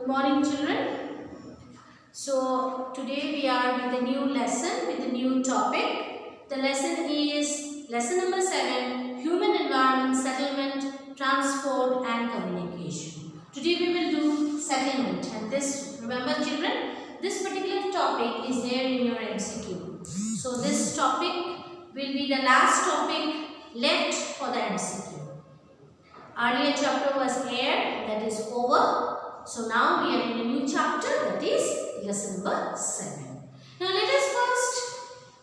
morning, children. So today we are with a new lesson, with a new topic. The lesson is lesson number 7, Human Environment, Settlement, Transport and Communication. Today we will do settlement, and this, remember children, this particular topic is there in your MCQ. So this topic will be the last topic left for the MCQ. Earlier chapter was air, that is over. So now we are in a new chapter, that is lesson number 7. Now let us first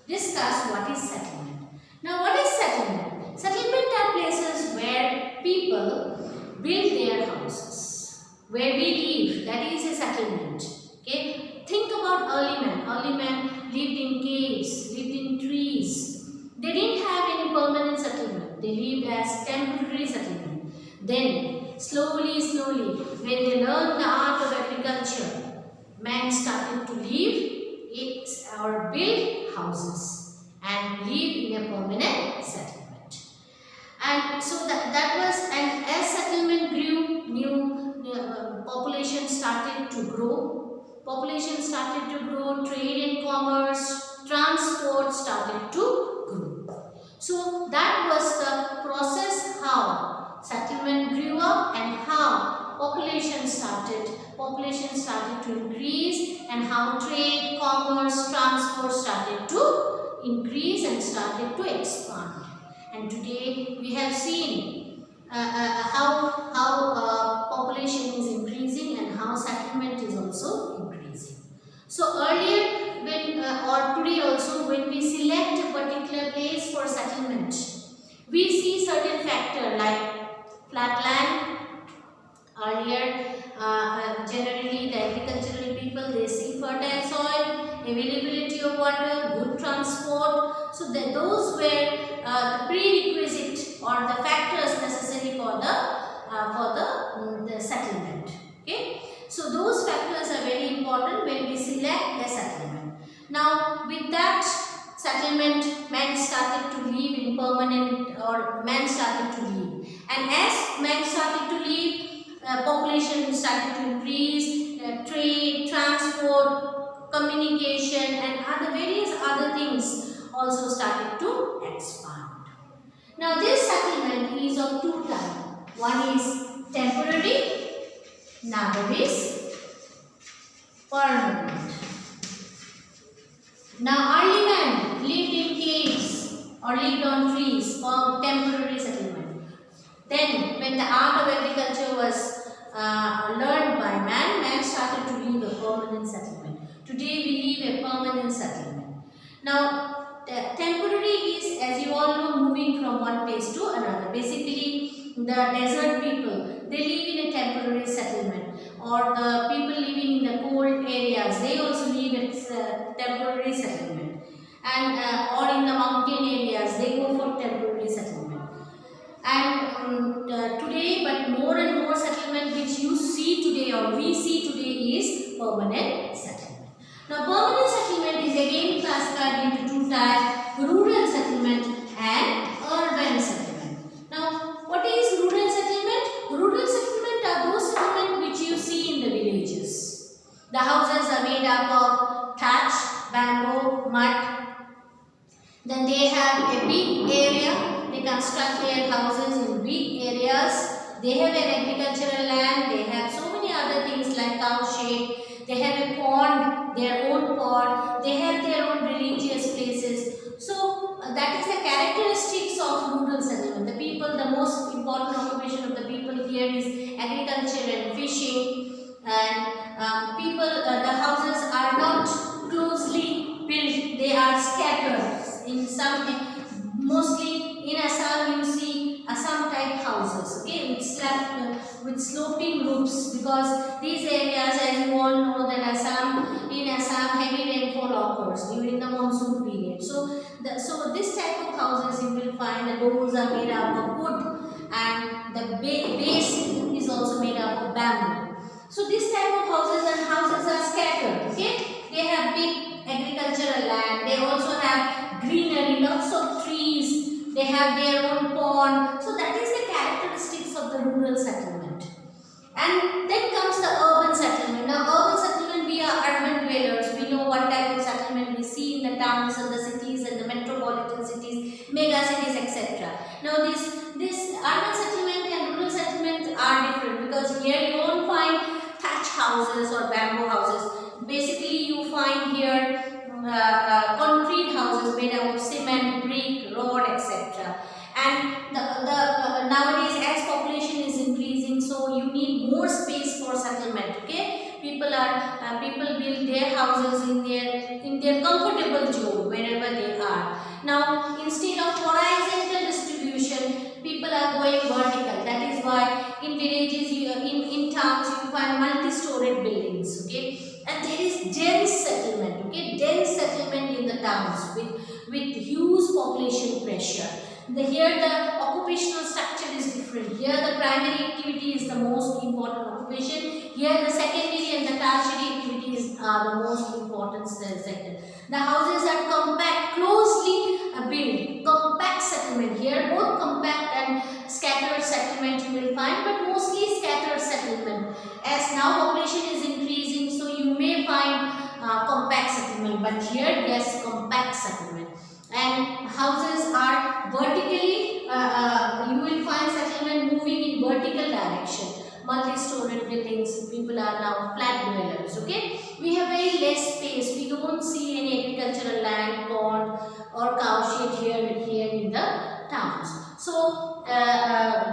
discuss what is settlement. Now what is settlement? Settlement are places where people build their houses, where we live, that is a settlement. Okay? Think about early men. Early men lived in caves, lived in trees. They didn't have any permanent settlement. They lived as temporary settlement. Then, slowly, when they learned the art of agriculture, man started to live or build houses and live in a permanent settlement. And so that was, and as settlement grew, new population started to grow. Population started to grow, trade and commerce, transport started to grow. So that was the process how settlement grew up and how population started to increase, and how trade, commerce, transport started to increase and started to expand. And today we have seen how population is increasing and how settlement is also increasing. So earlier or today also, when we select a particular place for settlement, we see certain factor like flat land. Earlier, generally the agricultural people, they see fertile soil, availability of water, good transport. So those were the prerequisite or the factors necessary for the settlement. Okay, so those factors are very important when we select a settlement. Now, with that settlement, man started to live in permanent, or man started to live. And as man started to live, population started to increase, trade, transport, communication and various other things also started to expand. Now this settlement is of two types. One is temporary, another is permanent. Now early man lived in caves or lived on trees for temporary settlement. Then when the art of agriculture was learned by man started to live a permanent settlement. Today we live a permanent settlement. Now temporary is, as you all know, moving from one place to another. Basically the desert people, they live in a temporary settlement, or the people living in the cold areas, they also live in temporary settlement, and or in the mountain areas, they go for temporary settlement. And today, but more and more settlement which you see today or we see today is permanent settlement. Now permanent settlement is again classified into two types: rural settlement and urban settlement. Now what is rural settlement? Rural settlement are those settlements which you see in the villages. The houses are made up of thatch, bamboo, mud. Then they have a big area. They construct their houses in big areas. They have an agricultural land. They have so many other things like cow shed. They have a pond, their own pond. They have their own religious places. So that is the characteristics of rural settlement. The people, the most important occupation of the people here is agriculture and fishing. And the houses are not closely built. They are scattered. In some, mostly in Assam, you see Assam type houses, okay, with sloping roofs, because these areas, as you all know, that in Assam heavy rainfall occurs during the monsoon period. So this type of houses you will find the doors are made up of wood, and the base is also made up of bamboo. So this type of houses are scattered, okay. They have big agricultural land. They also have greenery, lots of trees. They have their own pond. So that is the characteristics of the rural settlement. And then comes the urban settlement. houses or bamboo houses. Basically, you find here concrete houses made up of cement, brick, rod, etc. And nowadays, as population is increasing, so you need more space for settlement. Okay, people build their houses in their comfortable zone wherever they are. Now, instead of horizontal distribution, people are going vertical. That is why in villages, in towns, you find multi-storied buildings. Okay, and there is dense settlement. Okay, dense settlement in the towns with huge population pressure. Here the occupational structure is different. Here the primary activity is the most important occupation. Here the secondary and the tertiary activities are the most important sector. The houses are compact, closely built, compact settlement. Here both compact and scattered settlement you will find, but mostly scattered settlement. As now population is increasing, so you may find compact settlement, but here yes, compact settlement. And houses are vertically, you will find settlement moving in vertical direction. Multi-storied buildings, people are now flat dwellers. Okay, we have very less space. We don't see any agricultural land, pond or cow shed here in the towns. So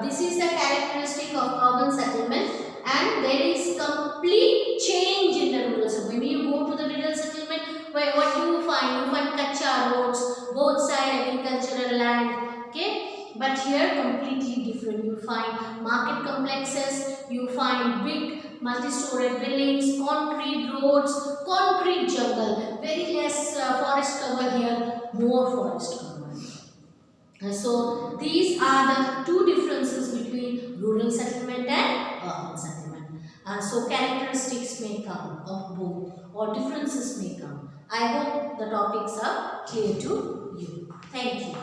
this is the characteristic of urban settlement, and there is complete change in the rural settlement. When you go to the rural settlement, what do you find? You find kacha roads, both side agricultural land. Okay, but here completely different. You find market complexes, you find big multi-storied buildings, concrete roads, concrete jungle. Very less forest cover here, more forest cover. So these are the two differences between rural settlement and urban settlement. So characteristics may come of both, or differences may come. I hope the topics are clear to you. Thank you.